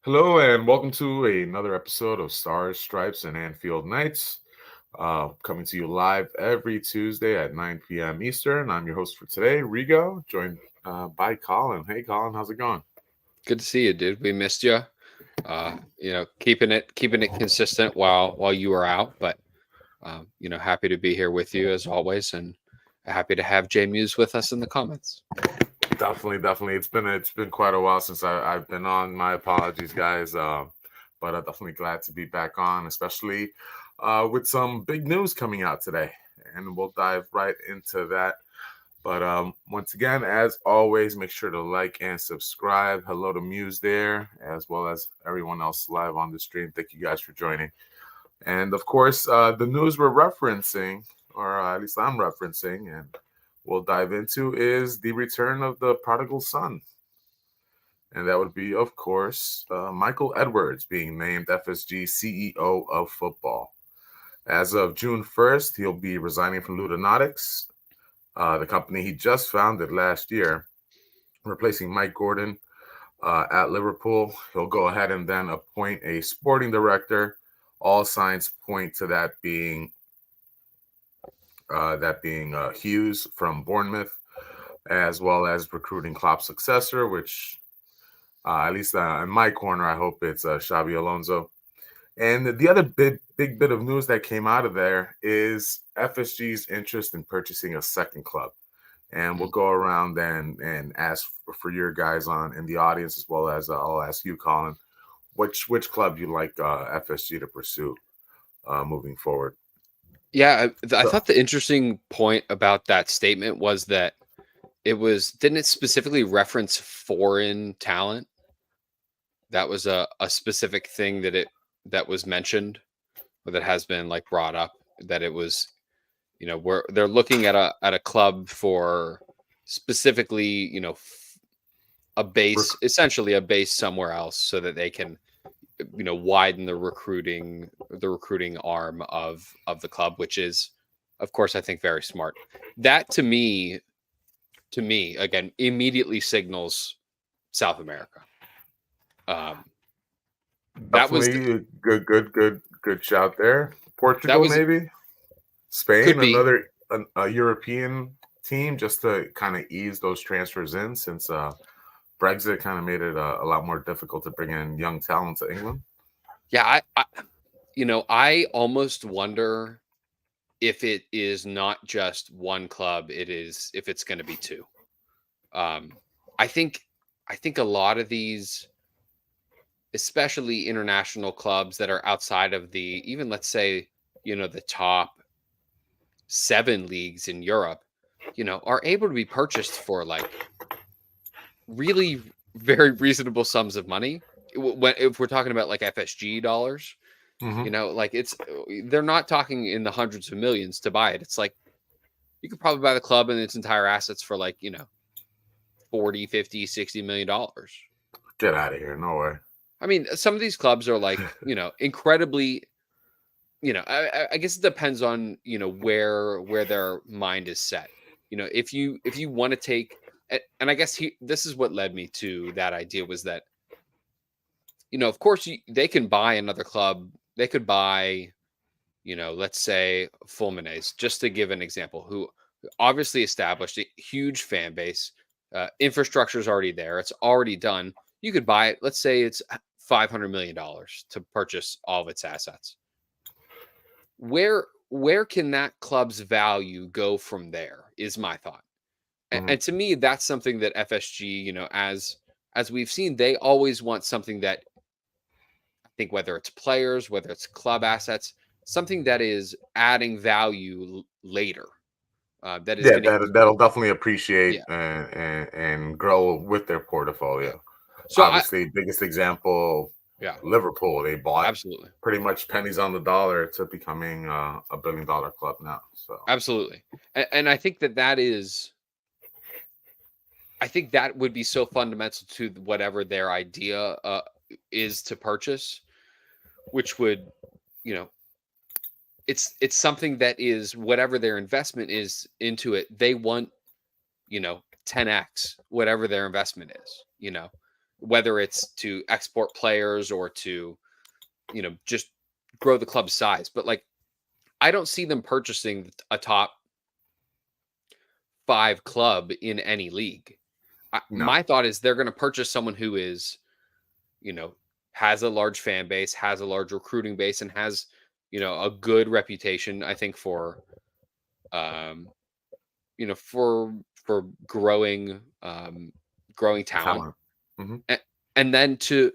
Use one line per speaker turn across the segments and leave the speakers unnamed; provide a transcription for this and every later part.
Hello and welcome to another episode of Stars, Stripes, and Anfield Nights. Coming to you live every Tuesday at 9 p.m. Eastern. I'm your host for today, Rigo, joined by Colin. Hey, Colin, how's it going?
Good to see you, dude. We missed you. Keeping it consistent while you were out, but happy to be here with you as always, and happy to have Jay Muse with us in the comments.
Definitely. It's been quite a while since I've been on. My apologies, guys. But I'm definitely glad to be back on, especially with some big news coming out today, and we'll dive right into that. But once again, as always, make sure to like and subscribe. Hello to Muse there, as well as everyone else live on the stream. Thank you guys for joining. And of course, the news we're referencing, or at least I'm referencing, and we'll dive into, is the return of the prodigal son. And that would be, of course, Michael Edwards being named FSG CEO of football. As of June 1st, he'll be resigning from Ludonautics, the company he just founded last year, replacing Mike Gordon at Liverpool. He'll go ahead and then appoint a sporting director. All signs point to that being Hughes from Bournemouth, as well as recruiting Klopp's successor, which at least in my corner, I hope it's Xabi Alonso. And the other big bit of news that came out of there is FSG's interest in purchasing a second club. And we'll go around and ask for your guys on in the audience, as well as I'll ask you, Colin, which club you like FSG to pursue moving forward.
Yeah, I thought the interesting point about that statement was that didn't it specifically reference foreign talent? That was a specific thing that was mentioned, or that has been like brought up, that it was, where they're looking at a club for specifically, essentially a base somewhere else, so that they can, widen the recruiting arm of the club, which is, of course, I think very smart. That to me again immediately signals South America. That was
good shout there. Portugal, maybe Spain, another a European team, just to kind of ease those transfers in, since Brexit kind of made it a lot more difficult to bring in young talent to England.
Yeah, I almost wonder if it is not just one club. If it's going to be two. I think a lot of these, especially international clubs that are outside of even let's say, the top 7 leagues in Europe, are able to be purchased for like really very reasonable sums of money. If we're talking about like FSG dollars, like they're not talking in the hundreds of millions to buy it. It's like you could probably buy the club and its entire assets for like, 40, 50, 60 million dollars.
Get out of here. No way.
I mean, some of these clubs are like, incredibly, I guess it depends on, where their mind is set. If you want to take, and I guess this is what led me to that idea, was that, of course they can buy another club. They could buy, let's say Fulminanes, just to give an example, who obviously established a huge fan base. Infrastructure is already there. It's already done. You could buy it. Let's say it's $500 million to purchase all of its assets. Where can that club's value go from there is my thought. And to me, that's something that FSG, as we've seen, they always want something that, I think, whether it's players, whether it's club assets, something that is adding value later.
That'll definitely appreciate and grow with their portfolio. So obviously, biggest example, Liverpool. They bought pretty much pennies on the dollar to becoming a $1 billion club now. So
absolutely, and I think that is. I think that would be so fundamental to whatever their idea is to purchase, which would, it's something that is, whatever their investment is into it, they want, 10x whatever their investment is, whether it's to export players or to, just grow the club's size. But like, I don't see them purchasing a top 5 club in any league.
No.
My thought is they're going to purchase someone who is, you know, has a large fan base, has a large recruiting base, and has, a good reputation, I think, for, um, for growing talent,
Talent. Hmm.
and, then to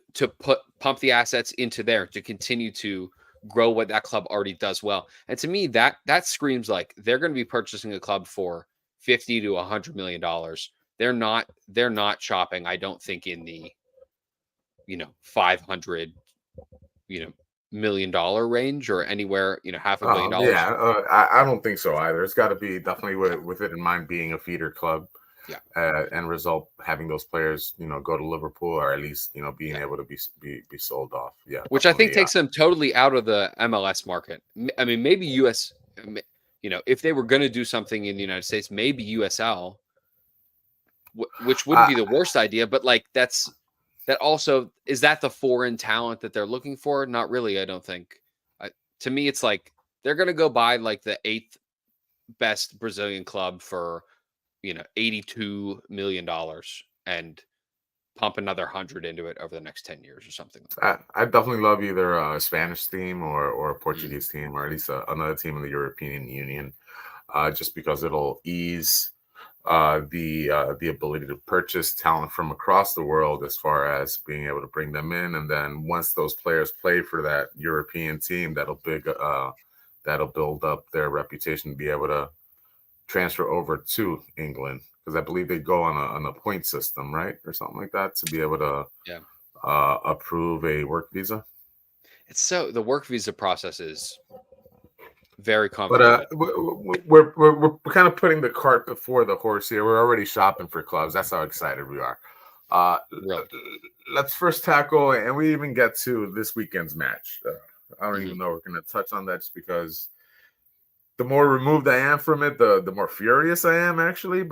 pump the assets into there to continue to grow what that club already does well. And to me, that screams like they're going to be purchasing a club for 50 to $100 million. They're not shopping, I don't think, in the 500 $1 million range, or anywhere, half $500 million.
Yeah, I don't think so either. It's got to be definitely
Yeah,
with it in mind being a feeder club,
yeah,
and result having those players, go to Liverpool, or at least being
yeah.
able to be sold off. Yeah,
Which I think
definitely.
takes them totally out of the MLS market. I mean, maybe US, if they were going to do something in the United States, maybe USL, which wouldn't
Uh,
be the worst idea. But like, that also, is that the foreign talent that they're looking for? Not really, I don't think. To me, it's like they're going to go buy like the 8th best Brazilian club for, $82 million, and pump another 100 into it over the next 10 years or something like that.
I definitely love either a Spanish team or a
Mm,
Portuguese team, or at least another team in the European Union, just because it'll ease the ability to purchase talent from across the world, as far as being able to bring them in, and then once those players play for that European team, that'll build up their reputation to be able to transfer over to England, because I believe they go on a point system, right, or something like that, to be able to
yeah.
approve a work visa.
The work visa process is very
But
convoluted.
we're kind of putting the cart before the horse here. We're already shopping for clubs. That's how excited we are. Uh,
Really.
let's first tackle, and we even get to this weekend's match. I don't
Mhm.
even know we're going to touch on that, just because the more removed I am from it, the more furious I am, actually. We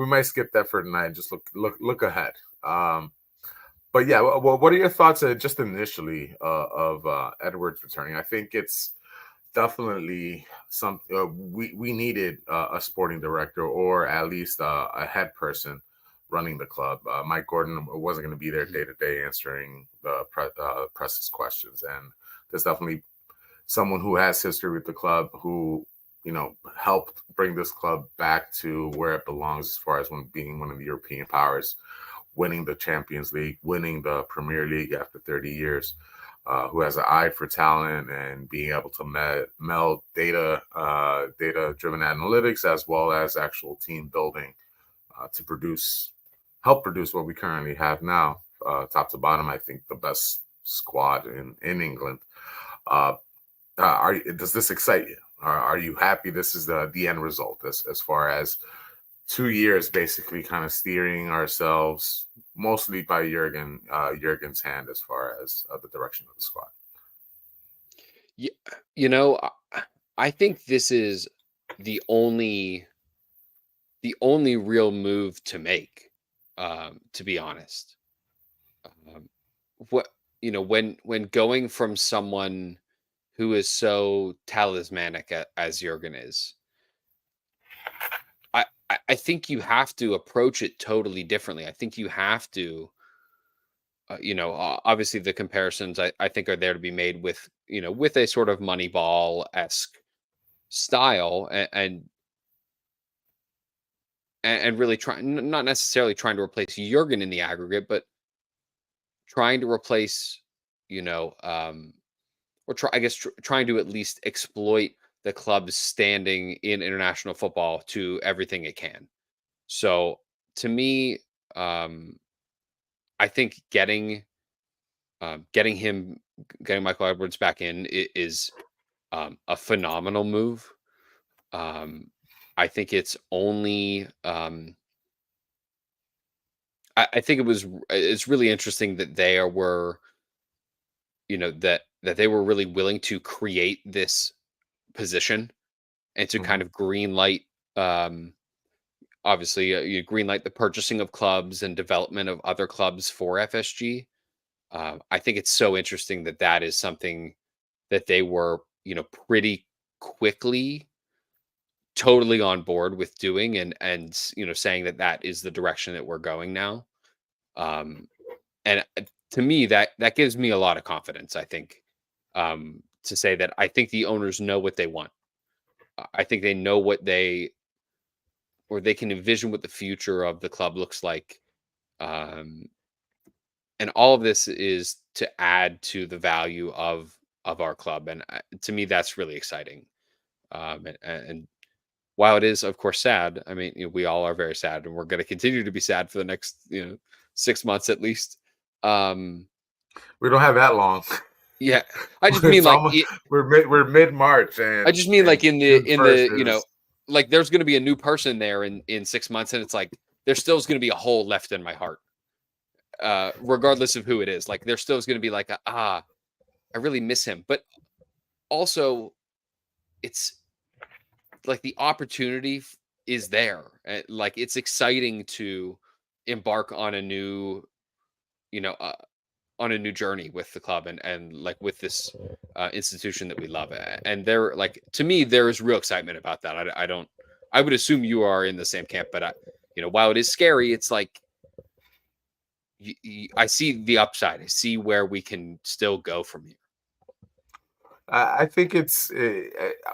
might skip that for tonight. Just look ahead. But yeah, well, what are your thoughts, just initially, of Edwards returning? I think it's definitely we needed a sporting director, or at least a head person running the club. Mike Gordon wasn't going to be there
Mhm.
day to day answering the press's questions, and there's definitely someone who has history with the club, who helped bring this club back to where it belongs, as far as being one of the European powers, winning the Champions League, winning the Premier League after 30 years, who has an eye for talent, and being able to meld data-driven analytics, as well as actual team building, to help produce what we currently have now, top to bottom. I think the best squad in England. Uh, does this excite you? Are you happy this is the end result, as far as 2 years basically kind of steering ourselves mostly by Jurgen's hand, as far as the direction of the squad?
Ye- You know, I think this is the only the only real move to make. To be honest, um, what when going from someone who is so talismanic as Jurgen is, I think you have to approach it totally differently. I think you have to, obviously the comparisons I think are there to be made with, with a sort of Moneyball esque style, and really trying, not necessarily trying to replace Jurgen in the aggregate, but trying to replace, you know, um, or try, I guess, trying to at least exploit the club's standing in international football to everything it can. So to me, um, I think getting Michael Edwards back in is a phenomenal move. Um, I think I think it's really interesting that that they were really willing to create this position, and to
Hmm.
kind of green light, um, obviously you greenlight the purchasing of clubs and development of other clubs for FSG. I think it's so interesting that that is something that they were, pretty quickly totally on board with doing, and saying that that is the direction that we're going now. Um, and to me, that gives me a lot of confidence. I think, to say that I think the owners know what they want. I think they know what or they can envision what the future of the club looks like. Um, and all of this is to add to the value of our club, and to me, that's really exciting. And while it is, of course, sad, I mean, we all are very sad, and we're going to continue to be sad for the next, 6 months at least. Um,
We don't have that long.
yeah, I just mean
It's
like
almost we're mid March,
I
and
just mean like in
June
the
first is.
like there's going to be a new person there in 6 months, and it's like there still is going to be a hole left in my heart, regardless of who it is. Like there still is going to be like I really miss him, but also it's like the opportunity is there. Like it's exciting to embark on a new, you know, uh, on a new journey with the club, and like with this institution that we love. And there, like to me, there is real excitement about that. I don't. I would assume you are in the same camp, but while it is scary, it's like I see the upside. I see where we can still go from here.
I think it's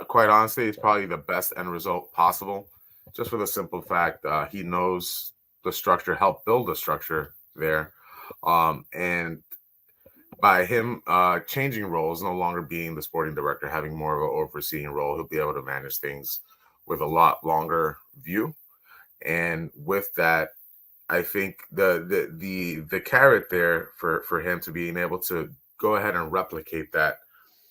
quite honestly, it's probably the best end result possible, just for the simple fact he knows the structure, helped build the structure there, and by him changing roles, no longer being the sporting director, having more of an overseeing role, he'll be able to manage things with a lot longer view. And with that, I think the carrot there for him to being able to go ahead and replicate that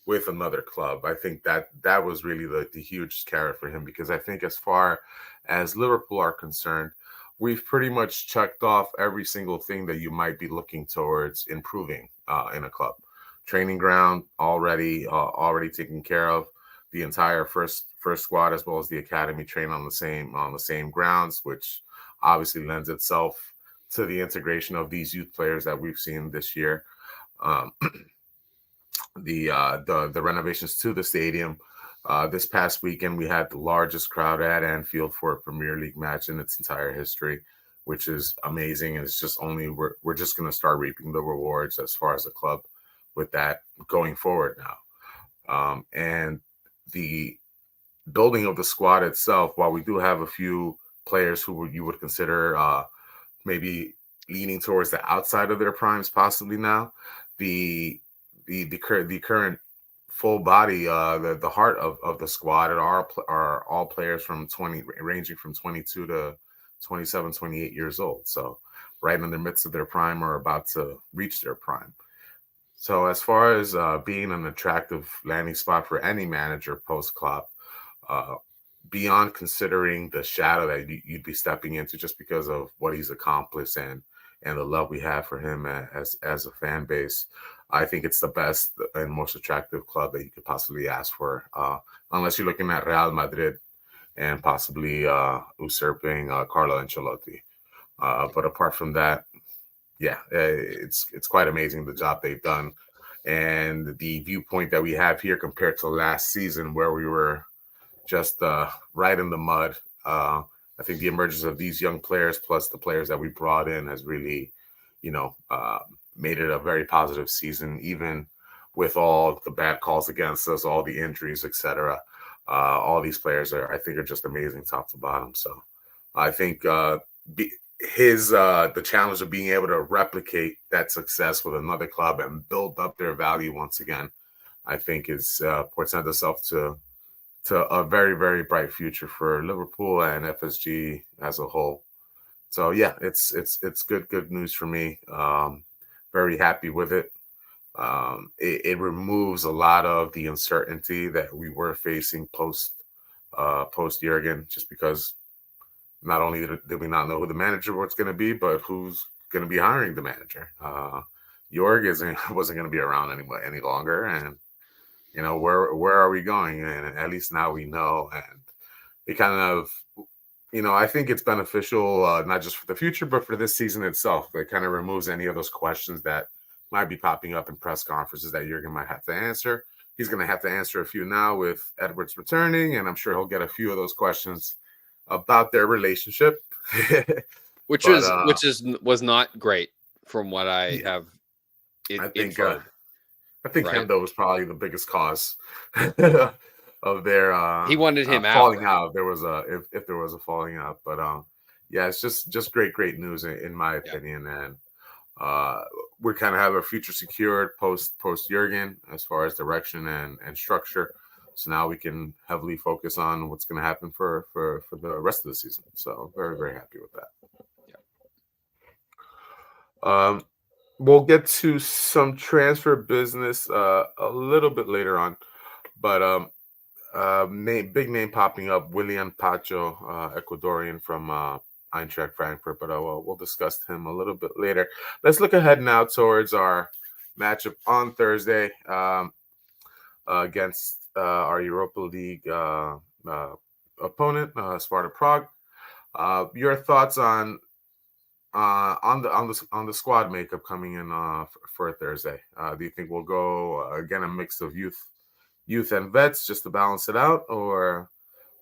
with another club, I think that was really the huge carrot for him, because I think as far as Liverpool are concerned, we've pretty much checked off every single thing that you might be looking towards improving in a club. Training ground already taken care of. The entire first squad as well as the academy train on the same grounds, which obviously lends itself to the integration of these youth players that we've seen this year. Um, the renovations to the stadium. This past weekend, we had the largest crowd at Anfield for a Premier League match in its entire history, which is amazing. And it's just we're just going to start reaping the rewards as far as the club with that going forward now. And the building of the squad itself, while we do have a few players who you would consider maybe leaning towards the outside of their primes, possibly now, the current full body, the heart of the squad are all players from ranging from 22 to 27, 28 years old. So right in the midst of their prime or about to reach their prime. So as far as being an attractive landing spot for any manager post Klopp, beyond considering the shadow that you'd be stepping into just because of what he's accomplished and the love we have for him as a fan base, I think it's the best and most attractive club that you could possibly ask for, unless you're looking at Real Madrid and possibly usurping Carlo Ancelotti. But apart from that, yeah, it's quite amazing the job they've done, and the viewpoint that we have here compared to last season where we were just right in the mud. I think the emergence of these young players plus the players that we brought in has really, made it a very positive season, even with all the bad calls against us, all the injuries, etc. All these players I think, are just amazing top to bottom. So I think the challenge of being able to replicate that success with another club and build up their value once again, I think is portends itself to a very, very bright future for Liverpool and FSG as a whole. So yeah, it's good news for me. Very happy with it. It removes a lot of the uncertainty that we were facing post Jurgen, just because not only did we not know who the manager was going to be, but who's going to be hiring the manager. Jorg wasn't going to be around any longer, and where are we going? And at least now we know, and it kind of I think it's beneficial, not just for the future, but for this season itself. It kind of removes any of those questions that might be popping up in press conferences that Jurgen might have to answer. He's going to have to answer a few now with Edwards returning, and I'm sure he'll get a few of those questions about their relationship.
which
But
was not great from what I
yeah,
have
I think
infoed, right?
Hendo was probably the biggest cause of their
He wanted him out,
falling
right?
out. There was a if there was a falling out, but yeah, it's just great news in my
Yeah.
opinion, and uh, we kind of have our future secured post Jurgen as far as direction and structure. So now we can heavily focus on what's going to happen for the rest of the season. So very happy with that.
Yeah.
We'll get to some transfer business a little bit later on, but big name popping up, William Pacho, Ecuadorian from Eintracht Frankfurt, but we'll discuss him a little bit later. Let's look ahead now towards our matchup on Thursday against our Europa League opponent, Sparta Prague. Your thoughts on the squad makeup coming in for Thursday? Do you think we'll go again a mix of youth and vets just to balance it out, or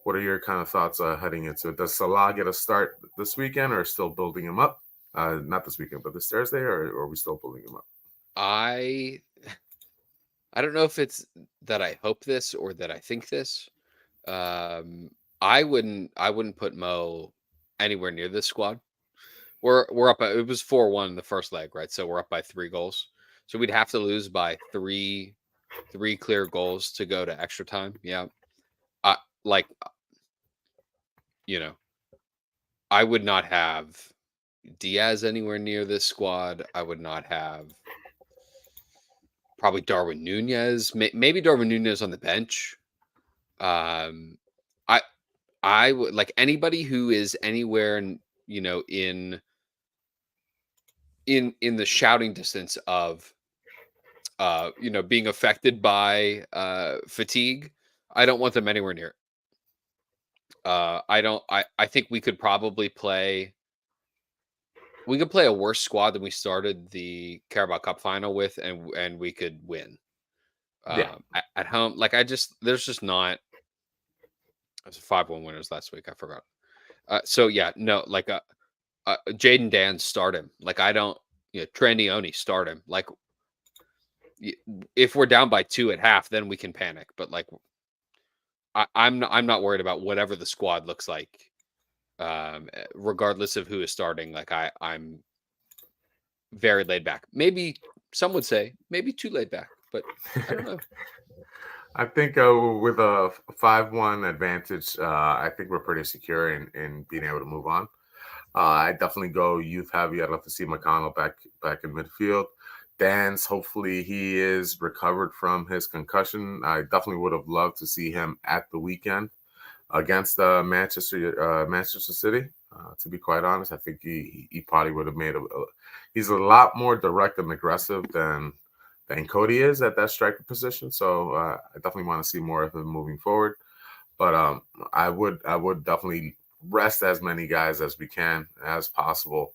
what are your kind of thoughts heading into it? Does Salah get a start this weekend, or still building him up? Not this weekend, but this Thursday, or are we still building him up?
I don't know if it's that I hope this or that I think this. I wouldn't put Mo anywhere near this squad. We're up. It was 4-1 in the first leg, right? So we're up by 3 goals. So we'd have to lose by three clear goals to go to extra time. Yeah, like I would not have Diaz anywhere near this squad. I would not have probably Darwin Nunez. Maybe Darwin Nunez on the bench. Um, I I would like anybody who is anywhere in in the shouting distance of being affected by fatigue. I don't want them anywhere near it. I don't. I think we could play a worse squad than we started the Carabao Cup final with, and we could win
Yeah,
at home. Like there's just not. It was 5-1 winners last week. I forgot. So yeah, no, like Jaden Dan start him. Like I don't. Trendioni start him. Like if we're down by 2 at half, then we can panic. But like I'm not worried about whatever the squad looks like, regardless of who is starting. Like I'm very laid back. Maybe some would say maybe too laid back, but I don't know.
I think with a 5-1 advantage, I think we're pretty secure in being able to move on. I definitely go youth heavy. I'd love to see McConnell back in midfield. Dan's, hopefully he is recovered from his concussion. I definitely would have loved to see him at the weekend against Manchester City. To be quite honest, I think he probably would have made he's a lot more direct and aggressive than Cody is at that striker position. So I definitely want to see more of him moving forward. But I would definitely rest as many guys as we can as possible,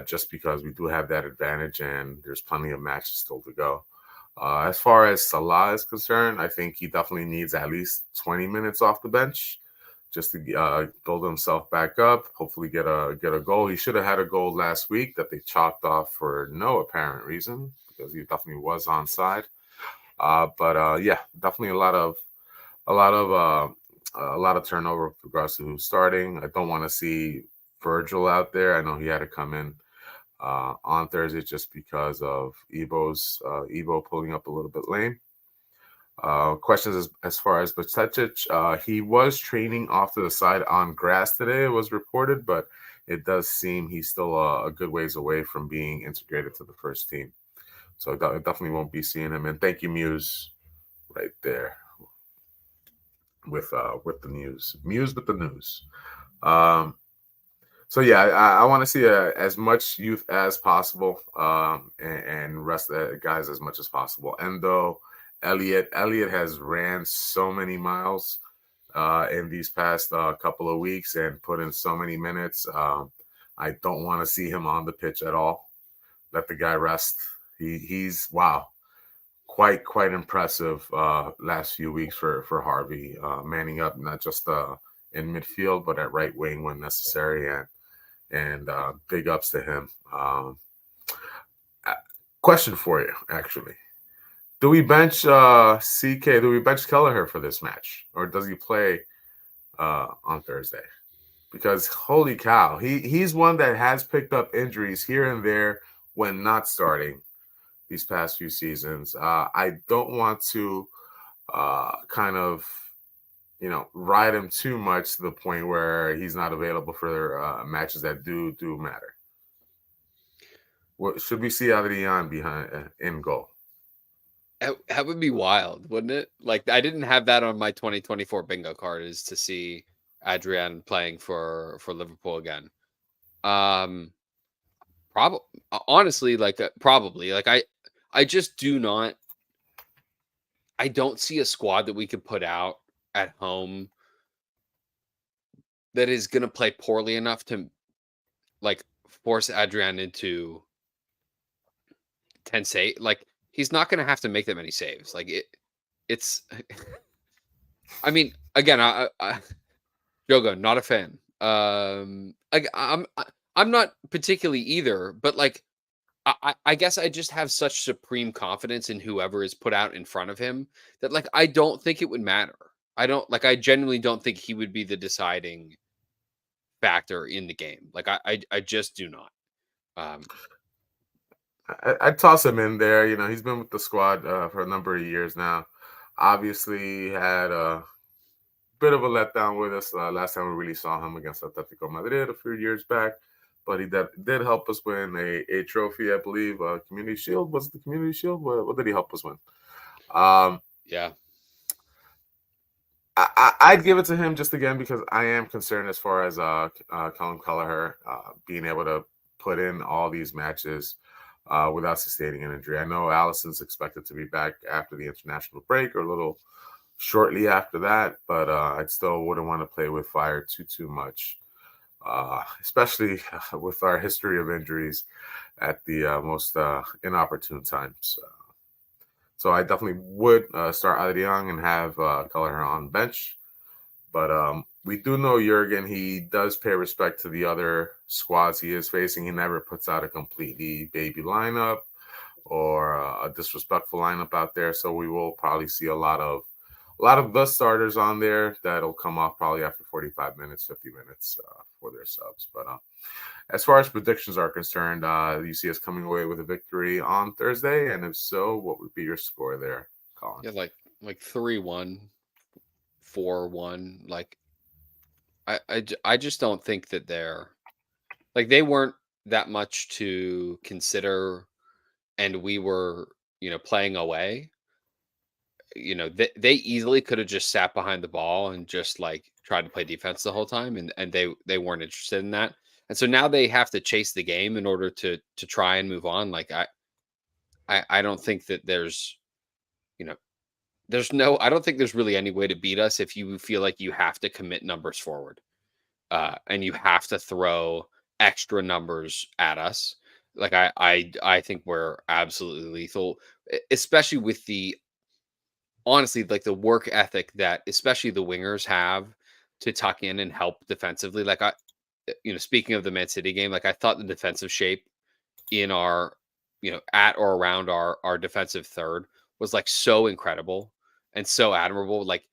just because we do have that advantage and there's plenty of matches still to go. As far as Salah is concerned, I think he definitely needs at least 20 minutes off the bench just to build himself back up, hopefully get a goal. He should have had a goal last week that they chalked off for no apparent reason because he definitely was onside. But yeah, definitely a lot of turnover with regards to who's starting. I don't want to see Virgil out there. I know he had to come in on Thursday just because of Evo pulling up a little bit lame. Questions as far as Bacetić, he was training off to the side on grass today, it was reported, but it does seem he's still a good ways away from being integrated to the first team. So I definitely won't be seeing him. And thank you, Muse, right there with the news. Muse with the news. So yeah, I want to see as much youth as possible, and rest the guys as much as possible. Endo, Elliot has ran so many miles in these past couple of weeks and put in so many minutes. I don't want to see him on the pitch at all. Let the guy rest. He's wow, quite impressive last few weeks for Harvey, manning up not just in midfield but at right wing when necessary, and big ups to him. Question for you, actually. Do we bench CK? Do we bench Kelleher for this match, or does he play on Thursday? Because holy cow, he's one that has picked up injuries here and there when not starting these past few seasons. I don't want to kind of ride him too much to the point where he's not available for matches that do matter. What should we see Adrian behind in goal?
That would be wild, wouldn't it? Like, I didn't have that on my 2024 bingo card, is to see Adrian playing for Liverpool again. Probably, honestly, like probably, like I just do not. I don't see a squad that we could put out at home that is going to play poorly enough to like force Adrian into 10 save. Like, he's not going to have to make that many saves. Like it's. I mean, again, Jogo, not a fan. I'm not particularly either, but like, I guess I just have such supreme confidence in whoever is put out in front of him that, like, I don't think it would matter. I genuinely don't think he would be the deciding factor in the game. Like, I just do not.
I'd toss him in there. He's been with the squad for a number of years now. Obviously, he had a bit of a letdown with us last time we really saw him against Atletico Madrid a few years back. But he did help us win a trophy, I believe. Community Shield. Was it the Community Shield? What did he help us win?
Yeah.
I'd give it to him just again because I am concerned as far as Callum Kelleher being able to put in all these matches without sustaining an injury. I know Allison's expected to be back after the international break or a little shortly after that, but I still wouldn't want to play with fire too much, especially with our history of injuries at the most inopportune times. So I definitely would start Adrian and have Kelleher on bench. But we do know Jurgen, he does pay respect to the other squads he is facing. He never puts out a completely baby lineup or a disrespectful lineup out there. So we will probably see a lot of the starters on there that'll come off probably after 45 minutes, 50 minutes for their subs. But as far as predictions are concerned, you see us coming away with a victory on Thursday, and if so, what would be your score there, Colin?
Yeah, like 3-1, 4-1. Like, I just don't think that they weren't that much to consider, and we were playing away. They easily could have just sat behind the ball and just like tried to play defense the whole time, and they weren't interested in that. And so now they have to chase the game in order to try and move on. Like, I don't think that I don't think there's really any way to beat us if you feel like you have to commit numbers forward, and you have to throw extra numbers at us. Like, I think we're absolutely lethal, especially with honestly, like, the work ethic that especially the wingers have to tuck in and help defensively. Like, speaking of the Man City game, like, I thought the defensive shape in our, at or around our defensive third was like so incredible and so admirable. Like,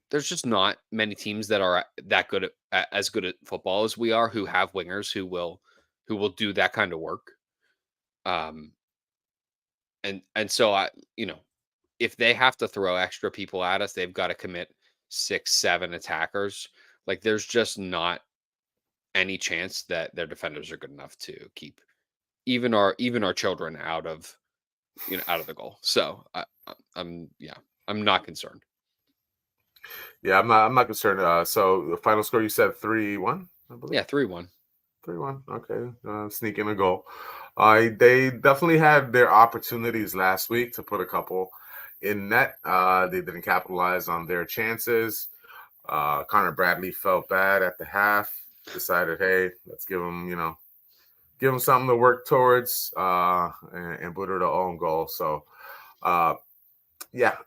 there's just not many teams that are that good at as good at football as we are, who have wingers who will do that kind of work. Um, and so if they have to throw extra people at us, they've got to commit 6, 7 attackers. Like, there's just not any chance that their defenders are good enough to keep even our children out of the goal. So I'm not concerned.
Yeah, I'm not concerned. So the final score you said 3-1, I believe.
Yeah, 3-1.
3-1. Okay, sneak in a goal. They definitely had their opportunities last week to put a couple in net. They didn't capitalize on their chances. Connor Bradley felt bad at the half, decided, hey, let's give him something to work towards, and put it an own goal. So, yeah.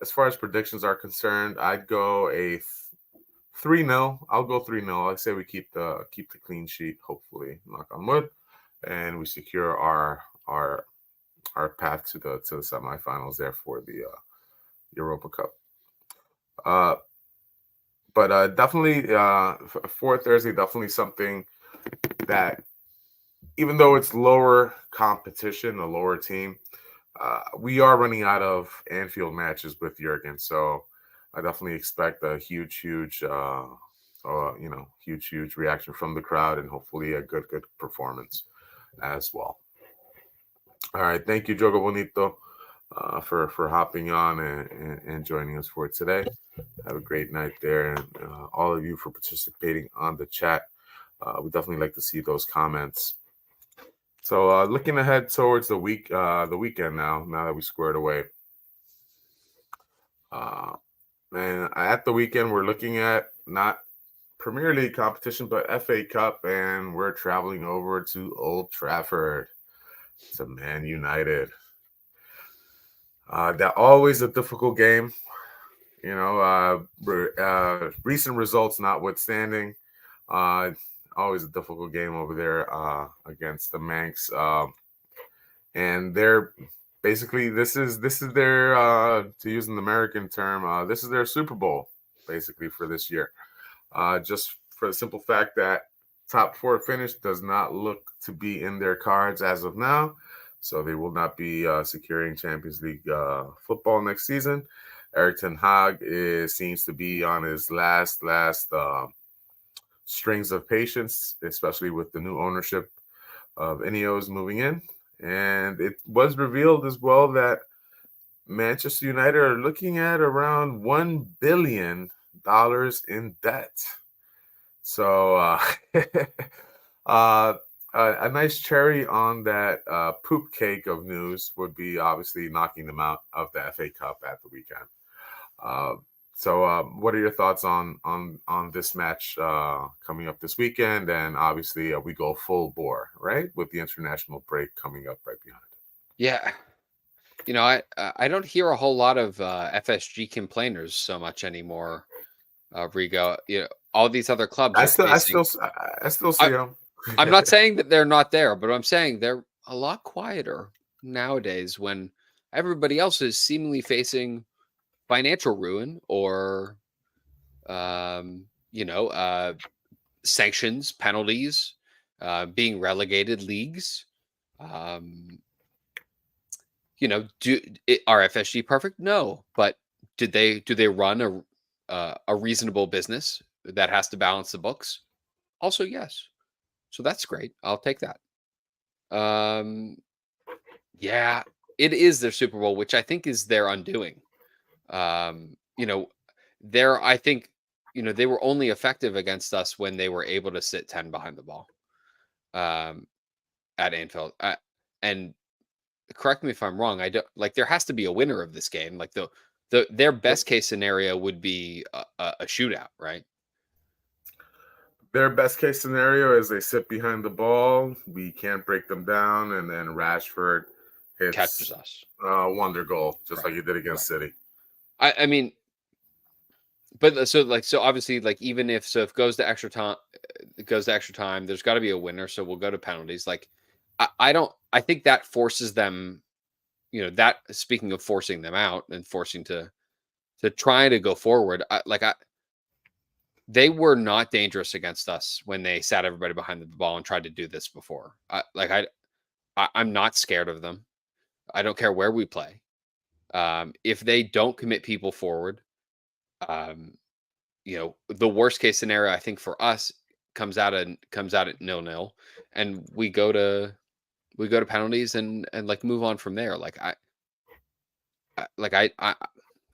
As far as predictions are concerned, I'd go a 3-0. I'll go 3-0. I say we keep the clean sheet, hopefully, knock on wood, and we secure our path to the semifinals there for the Europa Cup. But definitely for Thursday, definitely something that, even though it's lower competition, a lower team, we are running out of Anfield matches with Jurgen. So I definitely expect a huge reaction from the crowd, and hopefully a good performance as well. All right, thank you, Jogo Bonito, for hopping on and joining us for today. Have a great night there, and all of you for participating on the chat. We definitely like to see those comments. So looking ahead towards the weekend now that we squared away. And at the weekend, we're looking at not Premier League competition, but FA Cup, and we're traveling over to Old Trafford to Man United. That always a difficult game, recent results notwithstanding. Always a difficult game over there against the Manx, and they're basically this is their to use an American term, this is their Super Bowl basically for this year. Just for the simple fact that top 4 finish does not look to be in their cards as of now. So they will not be securing Champions League football next season. Erik ten Hag seems to be on his last strings of patience, especially with the new ownership of Ineos moving in. And it was revealed as well that Manchester United are looking at around $1 billion in debt. So a nice cherry on that poop cake of news would be obviously knocking them out of the FA Cup at the weekend. So what are your thoughts on this match coming up this weekend? And obviously we go full bore, right, with the international break coming up right behind it.
Yeah. I don't hear a whole lot of FSG complainers so much anymore, Rigo. All these other clubs
I
are facing.
still see them.
I'm not saying that they're not there, but I'm saying they're a lot quieter nowadays when everybody else is seemingly facing financial ruin or, sanctions, penalties, being relegated leagues. Are FSG perfect? No, but do they run a reasonable business that has to balance the books? Also, yes. So that's great. I'll take that. Yeah, it is their Super Bowl, which I think is their undoing. Um, you know, I think, they were only effective against us when they were able to sit 10 behind the ball at Anfield. And correct me if I'm wrong. I don't like there has to be a winner of this game. Like their best case scenario would be a shootout, right?
Their best case scenario is they sit behind the ball. We can't break them down, and then Rashford
Catches
hits
us.
wonder goal, just
Right.
like he did against City.
I mean, but so obviously, like, even if it goes to extra time, there's got to be a winner. So we'll go to penalties. Like, I think that forces them. That, speaking of forcing them out and forcing to try to go forward. They were not dangerous against us when they sat everybody behind the ball and tried to do this before. I'm not scared of them. I don't care where we play. If they don't commit people forward, the worst case scenario I think for us comes out at 0-0, and we go to penalties and like move on from there.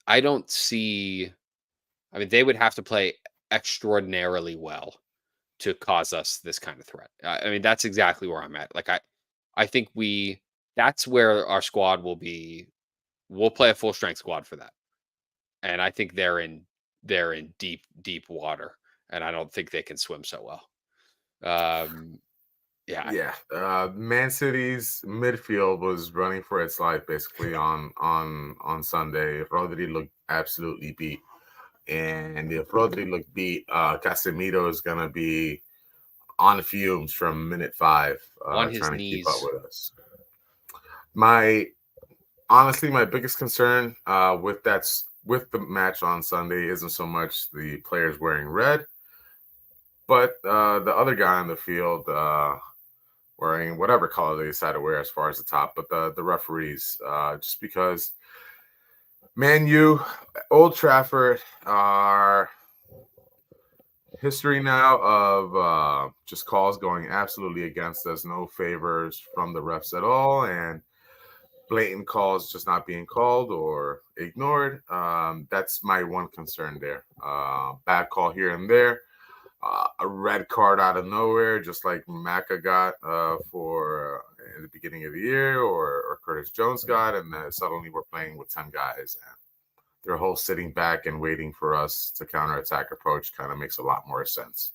I don't see. I mean, they would have to play extraordinarily well to cause us this kind of threat. I mean, that's exactly where I'm at. Like, I think that's where our squad will be. We'll play a full strength squad for that, and I think they're in they're in deep water, and I don't think they can swim so well. Yeah,
Man City's midfield was running for its life basically on Sunday. Rodri looked absolutely beat, and if Rodri looked beat, Casemiro is gonna be on fumes from minute 5,
on his
trying to keep up
knees.
with us. My honestly, my biggest concern with the match on Sunday isn't so much the players wearing red, but the other guy on the field wearing whatever color they decide to wear as far as the top, but the referees, just because Man U, Old Trafford are history now of just calls going absolutely against us, no favors from the refs at all, and blatant calls just not being called or ignored. That's my one concern there. Bad call here and there. A red card out of nowhere, just like Maka got for in the beginning of the year, or Curtis Jones got, and then suddenly we're playing with 10 guys. And their whole sitting back and waiting for us to counterattack approach kind of makes a lot more sense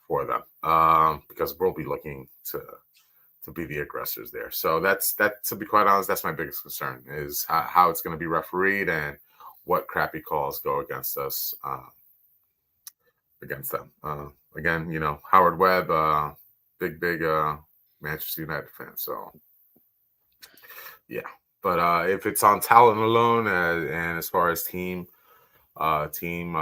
for them, because we'll be looking to be the aggressors there. So that, to be quite honest, that's my biggest concern, is how it's going to be refereed and what crappy calls go against us, against them. Again, Howard Webb, big Manchester United fan. So yeah, but if it's on talent alone, and as far as team playing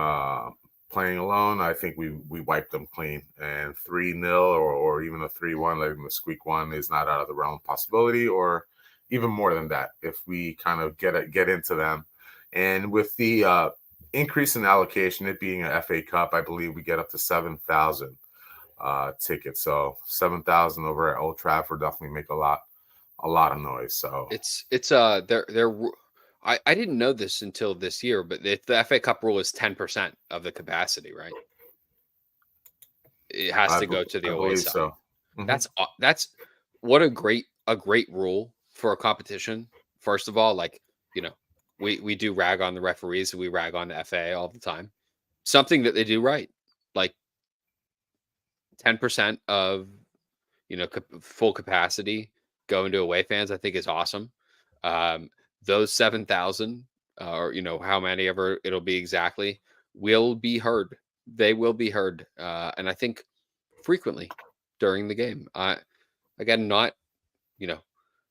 alone, I think we wiped them clean. And 3-0 or even a 3-1, like the squeak one, is not out of the realm of possibility, or even more than that if we kind of get into them. And with the increase in allocation, it being an FA Cup, I believe we get up to 7,000 tickets. So 7,000 over at Old Trafford definitely make a lot of noise. So
it's they're I didn't know this until this year, but the FA Cup rule is 10% of the capacity, right? It has to go to the
I
away
believe
side.
so.
That's what a great rule for a competition. First of all, like, we do rag on the referees, we rag on the FA all the time. Something that they do right, like 10% of full capacity going to away fans, I think is awesome. Those 7,000, or how many ever it'll be exactly, will be heard. They will be heard, and I think frequently during the game. Again, not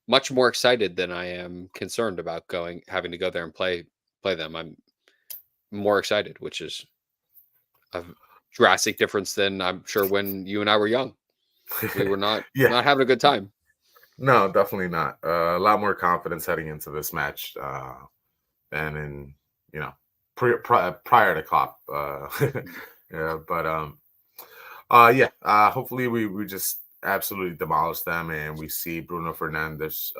much more excited than I am concerned about having to go there and play them. I'm more excited, which is a drastic difference than I'm sure when you and I were young. We were not
Yeah.
not having a good time.
No, definitely not. A lot more confidence heading into this match than in prior to Klopp. Yeah, but hopefully we just absolutely demolish them, and we see Bruno Fernandes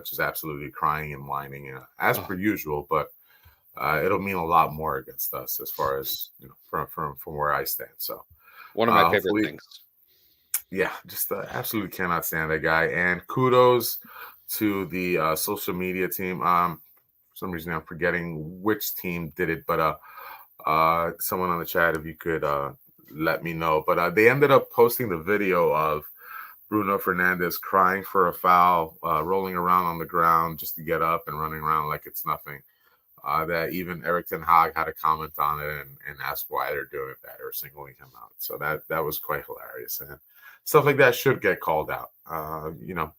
just absolutely crying and whining as per usual. But it'll mean a lot more against us, as far as from where I stand. So
one of my favorite things.
Yeah, just absolutely cannot stand that guy. And kudos to the social media team. For some reason, I'm forgetting which team did it, but someone on the chat, if you could let me know. But they ended up posting the video of Bruno Fernandes crying for a foul, rolling around on the ground just to get up and running around like it's nothing. That even Erik ten Hag had a comment on it and asked why they're doing that or singling him out. So that was quite hilarious. And stuff like that should get called out. You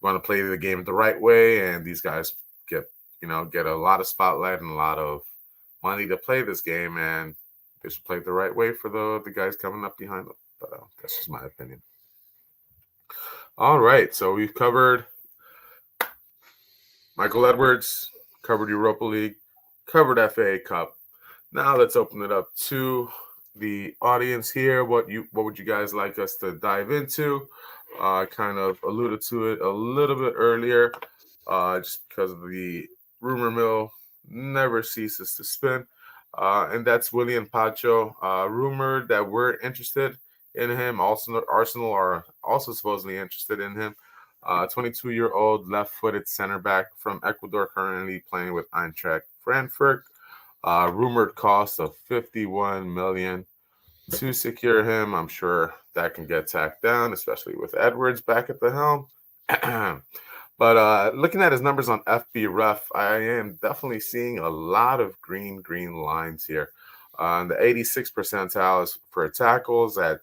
want to play the game the right way, and these guys get a lot of spotlight and a lot of money to play this game, and they should play it the right way for the guys coming up behind them. But that's just my opinion. All right, so we've covered Michael Edwards, covered Europa League, covered FA Cup. Now let's open it up to the audience here. What would you guys like us to dive into? Kind of alluded to it a little bit earlier, just because of the rumor mill never ceases to spin. And that's William Pacho, rumored that we're interested in him. Also, Arsenal are also supposedly interested in him. 22-year-old left-footed center back from Ecuador, currently playing with Eintracht Frankfurt. Rumored cost of 51 million to secure him. I'm sure that can get tacked down, especially with Edwards back at the helm. But looking at his numbers on FB Ref, I am definitely seeing a lot of green lines here. The 86th percentile is for tackles at a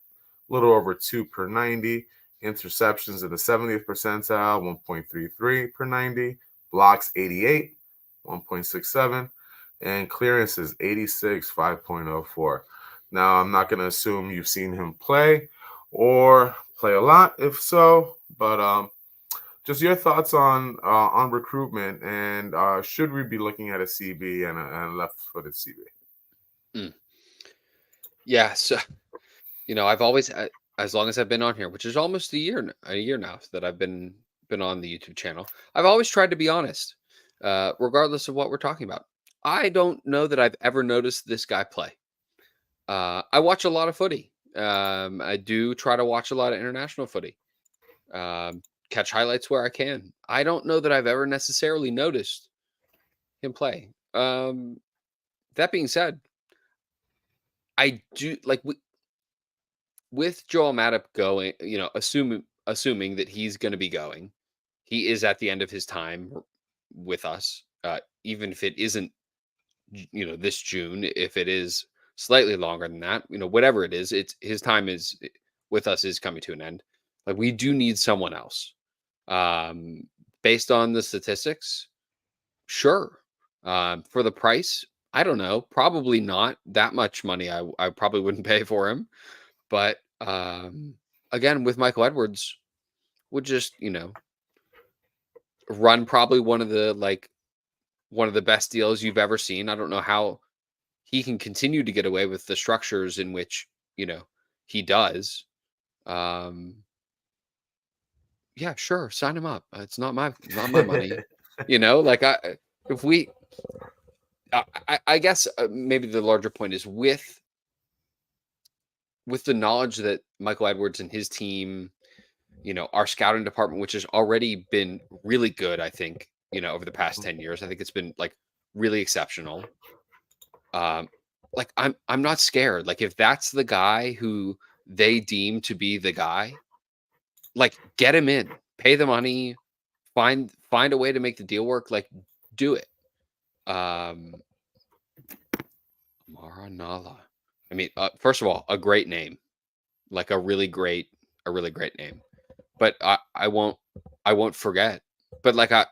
little over 2 per 90. Interceptions in the 70th percentile, 1.33 per 90. Blocks, 88, 1.67. And clearances, 86, 5.04. Now, I'm not going to assume you've seen him play or play a lot, if so, but just your thoughts on recruitment, and should we be looking at a CB and a left-footed CB?
Yeah, so I've always, as long as I've been on here, which is almost a year now that I've been on the YouTube channel, I've always tried to be honest, regardless of what we're talking about. I don't know that I've ever noticed this guy play. I watch a lot of footy. I do try to watch a lot of international footy. Catch highlights where I can. I don't know that I've ever necessarily noticed him play. That being said, I do like with Joel Matip going, assuming that he's going to be going, he is at the end of his time with us. Even if it isn't, this June, if it is slightly longer than that, whatever it is, it's his time is with us is coming to an end. Like, we do need someone else. Based on the statistics, sure. For the price, I don't know, probably not that much money. I probably wouldn't pay for him, but again, with Michael Edwards, would just run probably one of the best deals you've ever seen. I don't know how he can continue to get away with the structures in which he does. Yeah, sure, sign him up. It's not my money. I guess maybe the larger point is with the knowledge that Michael Edwards and his team, our scouting department, which has already been really good, I think, over the past 10 years, I think it's been really exceptional. I'm not scared. Like, if that's the guy who they deem to be the guy, get him in, pay the money, find a way to make the deal work. Do it. Maranala. I mean, first of all, a great name, a really great name. But I won't forget. But whatever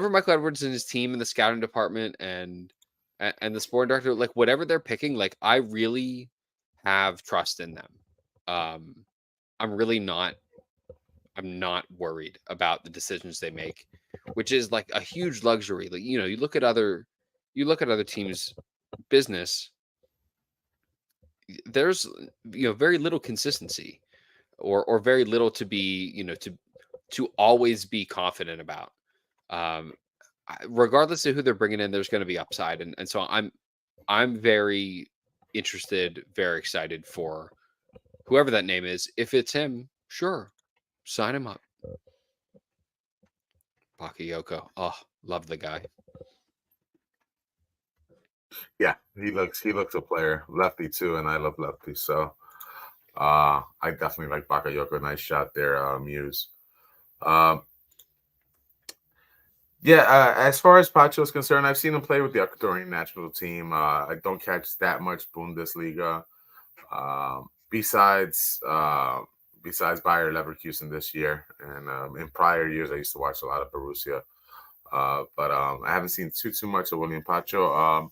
Michael Edwards and his team and the scouting department and the sporting director, whatever they're picking, I really have trust in them. I'm not worried about the decisions they make, which is a huge luxury. You look at other teams' business, there's very little consistency or very little to be to always be confident about. Regardless of who they're bringing in, there's going to be upside, and so I'm very interested, very excited for whoever that name is. If it's him, sure, sign him up. Bakayoko, oh, love the guy.
Yeah, he looks a player, lefty too, and I love lefty, so I definitely like Bakayoko. Nice shot there, Muse. As far as Pacho is concerned, I've seen him play with the Ecuadorian national team. I don't catch that much Bundesliga. Besides Bayer Leverkusen this year, and in prior years, I used to watch a lot of Borussia. But I haven't seen too much of William Pacho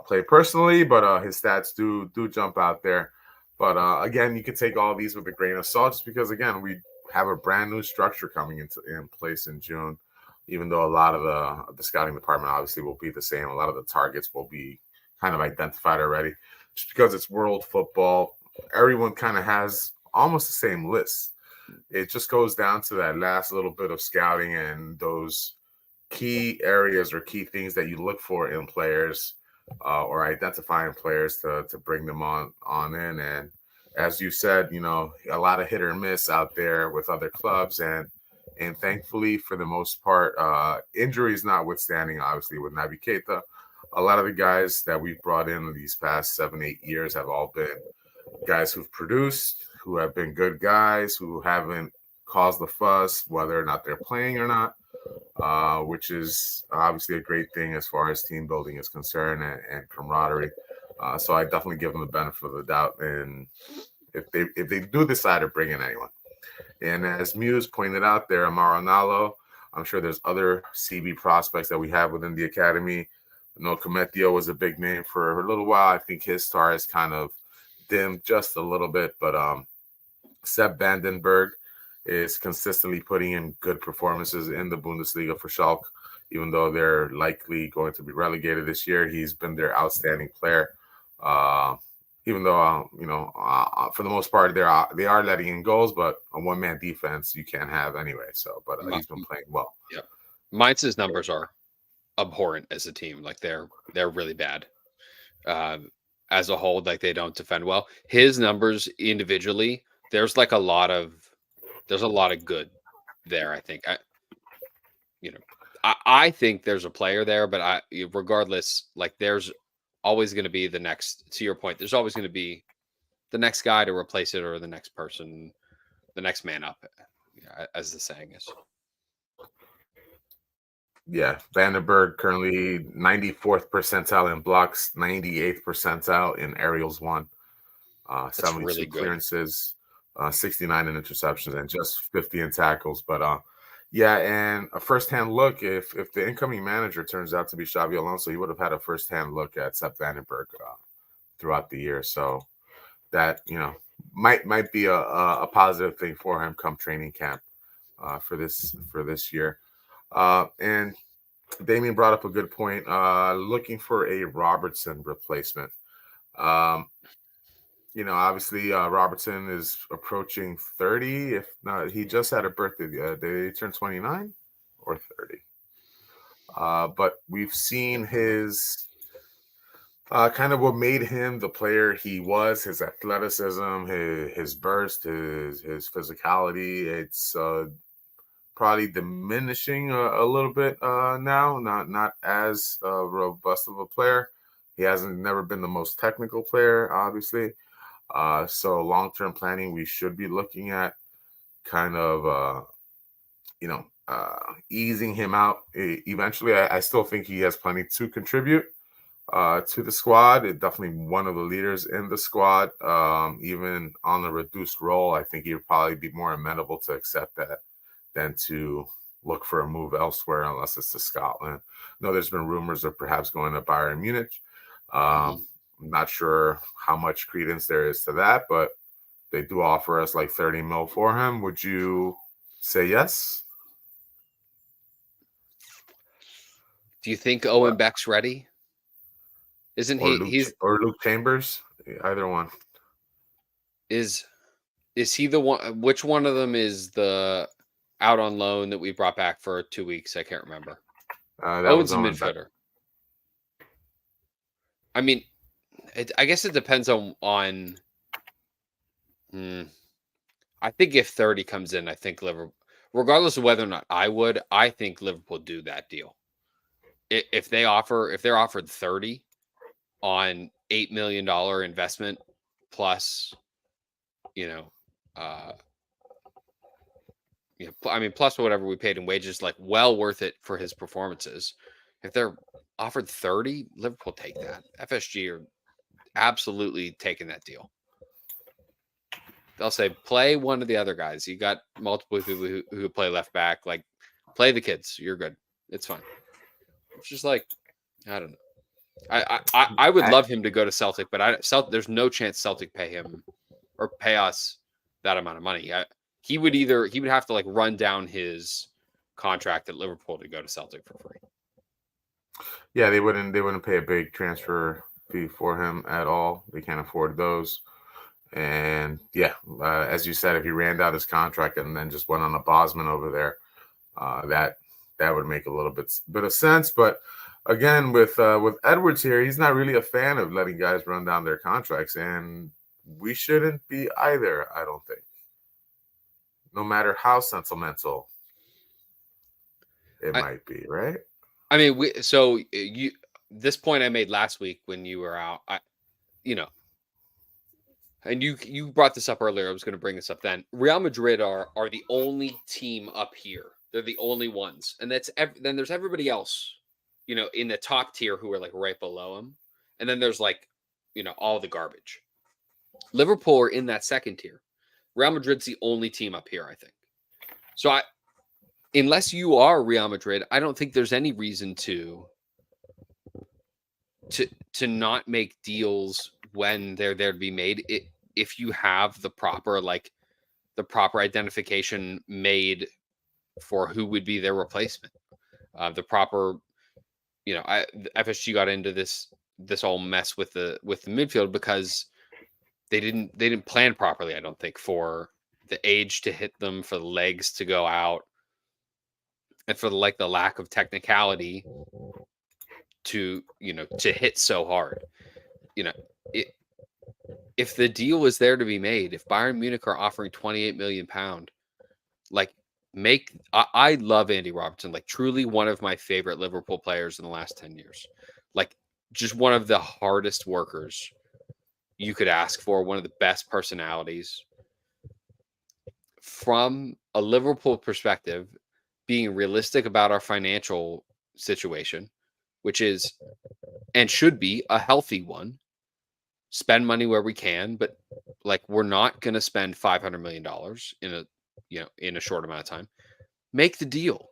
play personally, but his stats do jump out there. But again, you can take all these with a grain of salt, just because again we have a brand new structure coming in place in June. Even though a lot of the scouting department obviously will be the same, a lot of the targets will be kind of identified already. Just because it's world football, everyone kind of has almost the same list. It just goes down to that last little bit of scouting and those key areas or key things that you look for in players, or identifying players to bring them on in. And as you said, a lot of hit or miss out there with other clubs, and And thankfully, for the most part, injuries notwithstanding, obviously, with Naby Keita, a lot of the guys that we've brought in these past 7-8 years have all been guys who've produced, who have been good guys, who haven't caused the fuss, whether or not they're playing or not, which is obviously a great thing as far as team building is concerned and camaraderie. So I definitely give them the benefit of the doubt, and if they do decide to bring in anyone. And as Muse pointed out there, Amaro Nalo, I'm sure there's other CB prospects that we have within the academy. I know Cometio was a big name for a little while. I think his star has kind of dimmed just a little bit, but Seb Vandenberg is consistently putting in good performances in the Bundesliga for Schalke, even though they're likely going to be relegated this year. He's been their outstanding player. Even though, for the most part, they are letting in goals, but a one-man defense you can't have anyway. So, but he's been playing well.
Yeah, Mainz's numbers are abhorrent as a team. Like they're really bad. As a whole, like they don't defend well. His numbers individually, there's a lot of good there. I think I think there's a player there, but regardless, like there's always going to be the next, to your point, there's always going to be the next guy to replace it or the next person, the next man up, as the saying is.
Yeah, Vandenberg currently 94th percentile in blocks, 98th percentile in aerials won, 72
really
clearances, 69 in interceptions, and just 50 in tackles. But yeah, and a first-hand look, if the incoming manager turns out to be Xabi Alonso, he would have had a first-hand look at Sepp Vandenberg throughout the year. So that, might be a positive thing for him come training camp for this year. And Damien brought up a good point, looking for a Robertson replacement. Obviously Robertson is approaching 30. If not, he just had a birthday the other day. He turned 29 or 30. But we've seen his kind of what made him the player he was, his athleticism, his burst, his physicality. It's probably diminishing a little bit now. Not as robust of a player. He never been the most technical player, obviously. So long-term planning, we should be looking at kind of, easing him out eventually. I still think he has plenty to contribute to the squad. Definitely one of the leaders in the squad. Even on a reduced role, I think he would probably be more amenable to accept that than to look for a move elsewhere, unless it's to Scotland. No, there's been rumors of perhaps going to Bayern Munich. I'm not sure how much credence there is to that, but they do offer us like 30 mil for him. Would you say yes?
Do you think Owen Beck's ready? Isn't he's
Luke Chambers? Either one.
Is he the one? Which one of them is the out on loan that we brought back for 2 weeks? I can't remember. Owen's a midfielder. I mean, I guess it depends on. I think if 30 comes in, I think Liverpool, regardless of whether or not I think Liverpool do that deal. If they're offered 30 on $8 million investment plus, plus whatever we paid in wages, like well worth it for his performances. If they're offered 30, Liverpool take that. FSG are absolutely taking that deal. They'll say, play one of the other guys. You got multiple people who play left back. Like, play the kids. You're good. It's fine. It's just like, I don't know. I would love him to go to Celtic, but there's no chance Celtic pay him or pay us that amount of money. He would have to like run down his contract at Liverpool to go to Celtic for free.
Yeah, they wouldn't pay a big transfer fee for him at all. They can't afford those. And yeah, as you said, if he ran out his contract and then just went on a Bosman over there, that would make a little bit of sense. But again, with Edwards here, he's not really a fan of letting guys run down their contracts, and we shouldn't be either, I don't think. No matter how sentimental it
I
might be, right?
I mean, this point I made last week when you were out. You know, and you brought this up earlier. I was going to bring this up then. Real Madrid are the only team up here. They're the only ones, and then there's everybody else, in the top tier who are like right below them, and then there's like, all the garbage. Liverpool are in that second tier. Real Madrid's the only team up here, I think. So unless you are Real Madrid, I don't think there's any reason to not make deals when they're there to be made, if you have the proper identification made for who would be their replacement. The proper, the FSG got into this whole mess with the midfield because they didn't plan properly, I don't think, for the age to hit them, for the legs to go out, and for the lack of technicality to hit so hard. If the deal is there to be made, if Bayern Munich are offering 28 million pound, I love Andy Robertson, truly one of my favorite Liverpool players in the last 10 years. Just one of the hardest workers you could ask for, one of the best personalities. From a Liverpool perspective, being realistic about our financial situation, which is and should be a healthy one. Spend money where we can, but we're not going to spend $500 million in a short amount of time. Make the deal.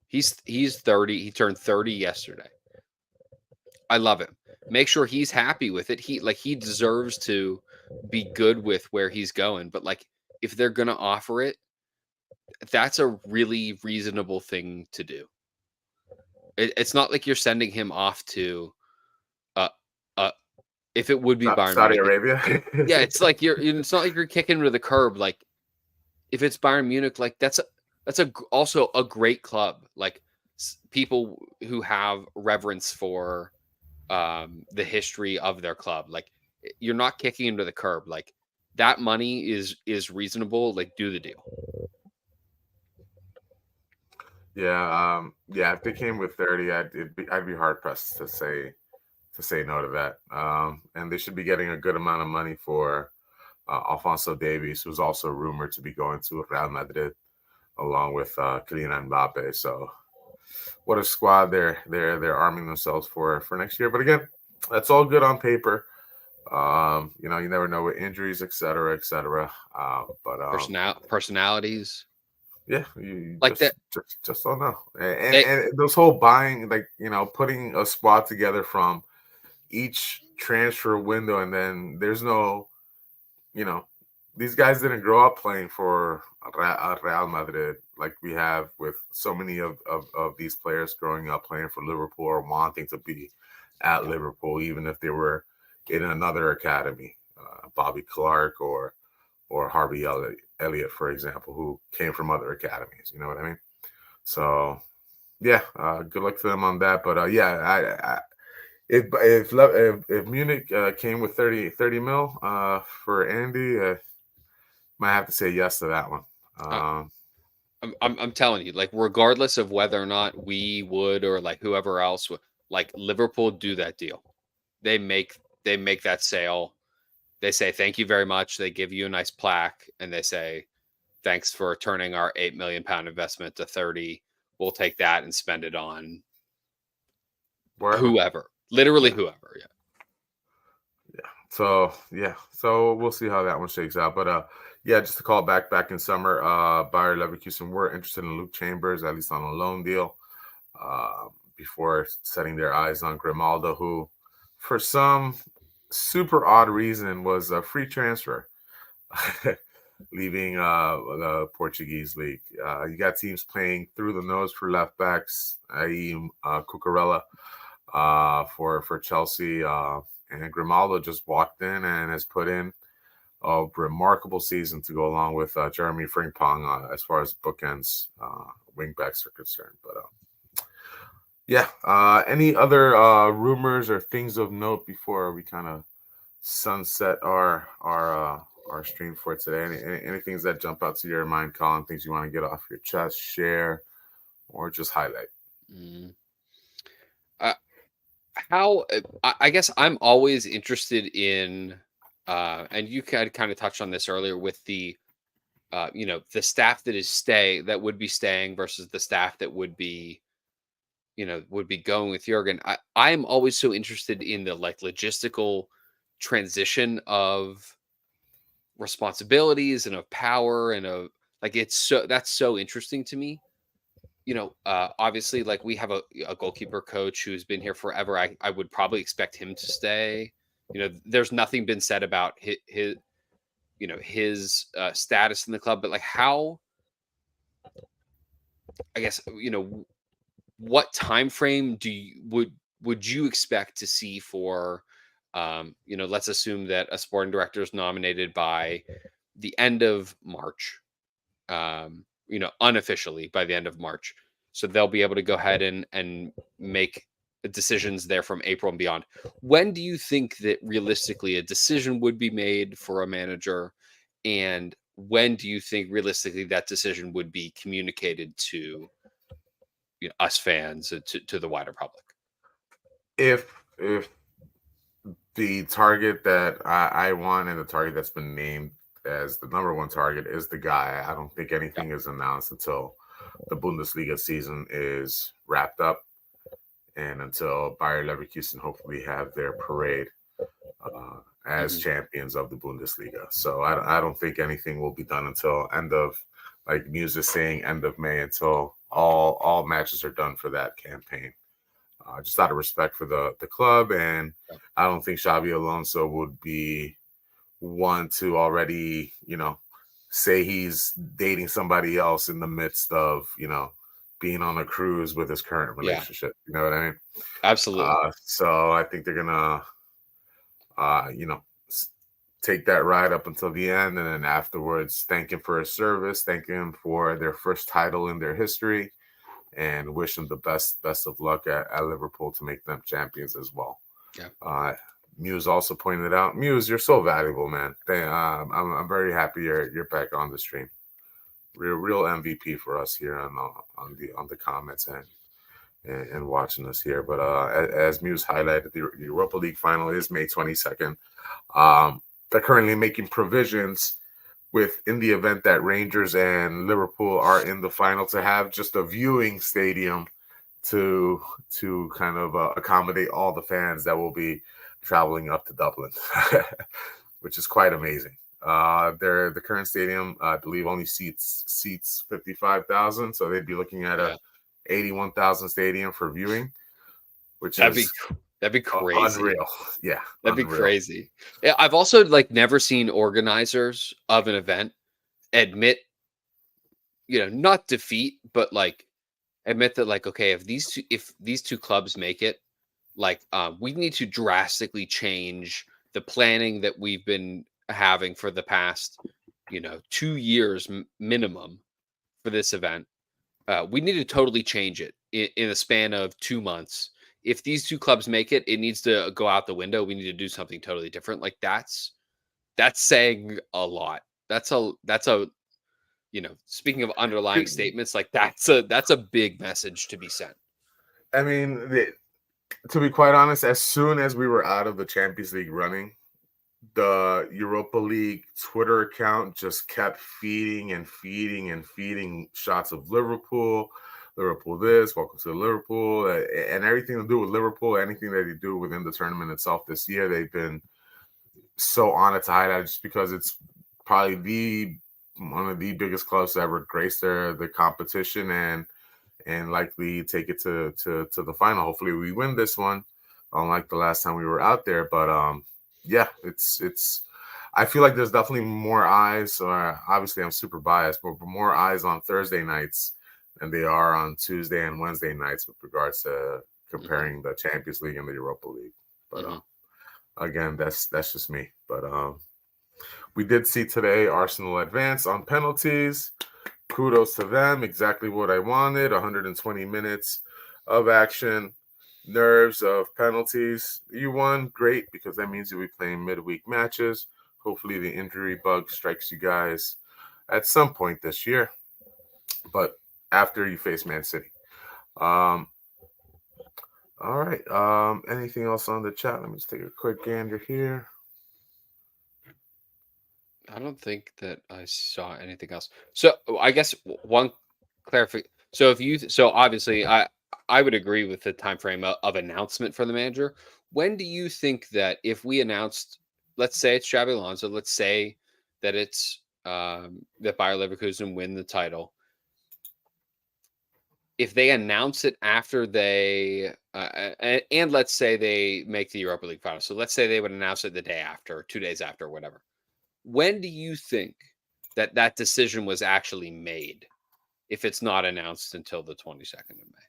He's 30. He turned 30 yesterday. I love him. Make sure he's happy with it. He deserves to be good with where he's going. But if they're going to offer it, that's a really reasonable thing to do. It's not like you're sending him off to if it would be Bayern
Saudi
Munich,
Arabia.
yeah, it's like it's not like you're kicking him to the curb. If it's Bayern Munich, that's also a great club. People who have reverence for the history of their club. You're not kicking him to the curb. That money is reasonable. Do the deal.
Yeah, if they came with 30, I'd be hard pressed to say no to that. And they should be getting a good amount of money for Alphonso Davies, who's also rumored to be going to Real Madrid along with Kylian Mbappe. So, what a squad they're arming themselves for next year. But again, that's all good on paper. You never know with injuries, et cetera, et cetera.
Personalities.
Yeah, you
that.
Just don't know. And those whole buying, putting a squad together from each transfer window, and then there's no, these guys didn't grow up playing for Real Madrid like we have with so many of these players growing up playing for Liverpool or wanting to be at Liverpool, even if they were in another academy, Bobby Clark or Harvey Elliott, for example, who came from other academies. You know what I mean? So, yeah, good luck to them on that. But if Munich came with 30 mil for Andy, might have to say yes to that one.
I'm telling you, regardless of whether or not we would or whoever else would, Liverpool do that deal. They make that sale. They say thank you very much. They give you a nice plaque, and they say thanks for turning our £8 million investment to 30. We'll take that and spend it on whoever, literally whoever.
Yeah. So we'll see how that one shakes out. But just to call back in summer, Bayer Leverkusen were interested in Luke Chambers, at least on a loan deal, before setting their eyes on Grimaldo, who, for some super odd reason, was a free transfer, leaving the Portuguese league. You got teams playing through the nose for left backs, i.e. Cucurella for Chelsea. And Grimaldo just walked in and has put in a remarkable season to go along with Jeremy Frimpong as far as bookends wingbacks are concerned. But any other rumors or things of note before we kind of sunset our stream for today? Any things that jump out to your mind, Colin? Things you want to get off your chest, share, or just highlight?
Mm. I guess I'm always interested in, and you kind of touched on this earlier with the, the staff that would be staying versus the staff that would be, would be going with Jurgen. I'm always so interested in the like logistical transition of responsibilities and of power and of like that's so interesting to me. Obviously, like we have a goalkeeper coach who's been here forever. I would probably expect him to stay. There's nothing been said about his status in the club, but like how, I guess, what time frame would you expect to see for, let's assume that a sporting director is nominated by the end of March, unofficially by the end of March. So they'll be able to go ahead and make decisions there from April and beyond. When do you think that realistically a decision would be made for a manager? And when do you think realistically that decision would be communicated to us fans, to the wider public?
If the target that I want and the target that's been named as the number one target is the guy, I don't think anything is announced until the Bundesliga season is wrapped up and until Bayer Leverkusen hopefully have their parade as champions of the Bundesliga. So I don't think anything will be done until end of, like Muse is saying, end of May, until all matches are done for that campaign. Just out of respect for the club, and I don't think Xabi Alonso would be one to already, say he's dating somebody else in the midst of, being on a cruise with his current relationship. You know what I mean?
Absolutely.
So I think they're gonna, take that ride up until the end, and then afterwards thank him for his service, thank him for their first title in their history, and wish them the best of luck at Liverpool to make them champions as well.
Yeah.
Muse also pointed out, Muse, you're so valuable, man. I'm very happy you're back on the stream. Real MVP for us here on the comments and watching us here. But as Muse highlighted, the Europa League final is May 22nd. They're currently making provisions in the event that Rangers and Liverpool are in the final to have just a viewing stadium to kind of accommodate all the fans that will be traveling up to Dublin, which is quite amazing. The current stadium, I believe, only seats 55,000, so they'd be looking at a 81,000 stadium for viewing, which that'd
be crazy.
Unreal. Yeah,
that'd be crazy. Yeah, I've also never seen organizers of an event admit, not defeat, but admit that okay, if these two clubs make it, we need to drastically change the planning that we've been having for the past 2 years minimum for this event. We need to totally change it in a span of 2 months. If these two clubs make it, it needs to go out the window. We need to do something totally different. That's saying a lot. That's a speaking of underlying statements, that's a big message to be sent.
I mean, to be quite honest, as soon as we were out of the Champions League running, the Europa League Twitter account just kept feeding shots of Liverpool this, welcome to Liverpool, and everything to do with Liverpool, anything that they do within the tournament itself this year, they've been so on it to highlight, just because it's probably one of the biggest clubs to ever grace the competition and likely take it to the final. Hopefully we win this one, unlike the last time we were out there. But yeah, it's I feel like there's definitely more eyes, or obviously I'm super biased, but more eyes on Thursday nights than they are on Tuesday and Wednesday nights with regards to comparing the Champions League and the Europa League. But again, that's just me. But we did see today Arsenal advance on penalties. Kudos to them. Exactly what I wanted. 120 minutes of action. Nerves of penalties. You won. Great, because that means you'll be playing midweek matches. Hopefully the injury bug strikes you guys at some point this year. But after you face Man City. Um, all right. Anything else on the chat? Let me just take a quick gander here.
I don't think that I saw anything else. So I guess one clarification. So so obviously I would agree with the time frame of announcement for the manager. When do you think that if we announced, let's say it's Xabi Alonso, let's say that it's that Bayer Leverkusen win the title, if they announce it after they and let's say they make the Europa League final, so let's say they would announce it the day after, 2 days after, whatever. When do you think that that decision was actually made if it's not announced until the 22nd of May?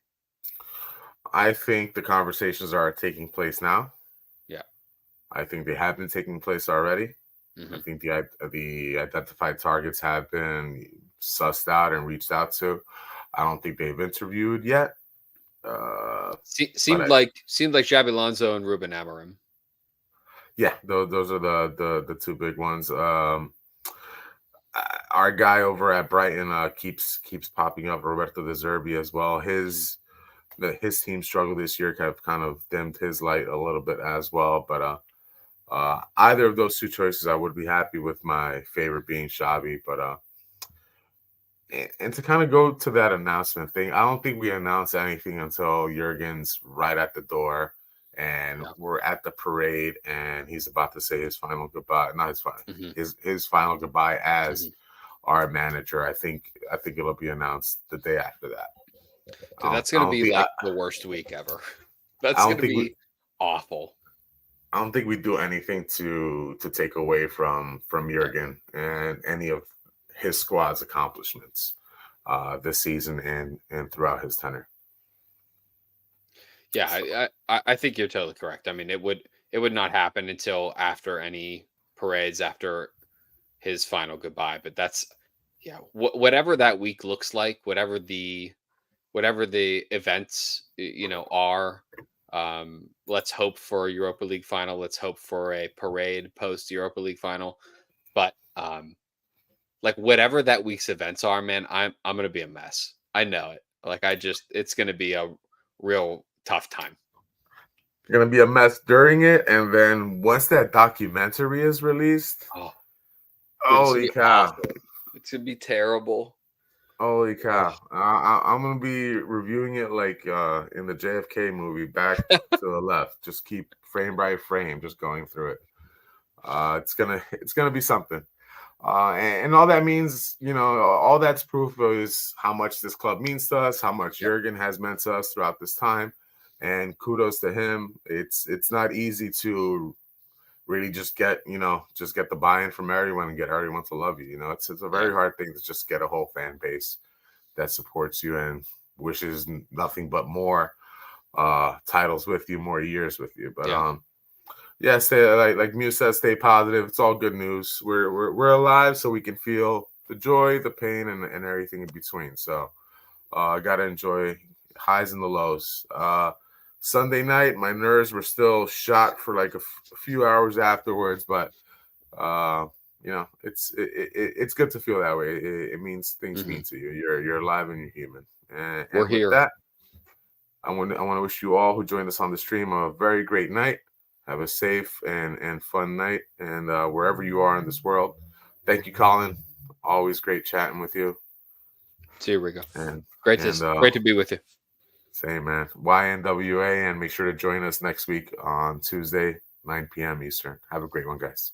I think the conversations are taking place now.
Yeah.
I think they have been taking place already. I think the identified targets have been sussed out and reached out to. I don't think they've interviewed yet.
Seemed like Xabi Alonso and Ruben Amorim.
Yeah, those are the two big ones. Our guy over at Brighton keeps popping up, Roberto De Zerbi as well. His team struggle this year have kind of dimmed his light a little bit as well. But either of those two choices, I would be happy with. My favorite being Xabi, but and to kind of go to that announcement thing, I don't think we announce anything until Jurgen's right at the door and we're at the parade and he's about to say his final goodbye. Not his final, his final goodbye as our manager. I think it'll be announced the day after that.
Dude, that's gonna be like the worst week ever. That's gonna be awful.
I don't think we do anything to take away from Jurgen and any of his squad's accomplishments this season and throughout his tenure.
Yeah, I think you're totally correct. I mean, it would not happen until after any parades, after his final goodbye. But that's whatever that week looks like, whatever the events are. Let's hope for a Europa League final. Let's hope for a parade post Europa League final. But like whatever that week's events are, man, I'm gonna be a mess. I know it. Like it's gonna be a real tough time.
You're gonna be a mess during it, and then once that documentary is released, holy cow,
it's gonna be terrible.
Holy cow! I'm gonna be reviewing it like in the JFK movie, back to the left. Just keep frame by frame, just going through it. It's gonna be something. And all that means, all that's proof is how much this club means to us, how much Jurgen has meant to us throughout this time, and kudos to him. It's not easy to really just get the buy-in from everyone and get everyone to love you. It's a very hard thing to just get a whole fan base that supports you and wishes nothing but more titles with you, more years with you. But stay like Muse says, stay positive. It's all good news. We're alive, so we can feel the joy, the pain, and everything in between. So I gotta enjoy highs and the lows. Sunday night, my nerves were still shot for like a few hours afterwards, but it's good to feel that way. It means things mean to you. You're alive and you're human. And
we're here.
With that, I want to wish you all who joined us on the stream a very great night. Have a safe and fun night, and wherever you are in this world. Thank you, Colin. Always great chatting with you.
See you, Rigo. And great to be with you.
Same, man. YNWA, and make sure to join us next week on Tuesday, 9 p.m. Eastern. Have a great one, guys.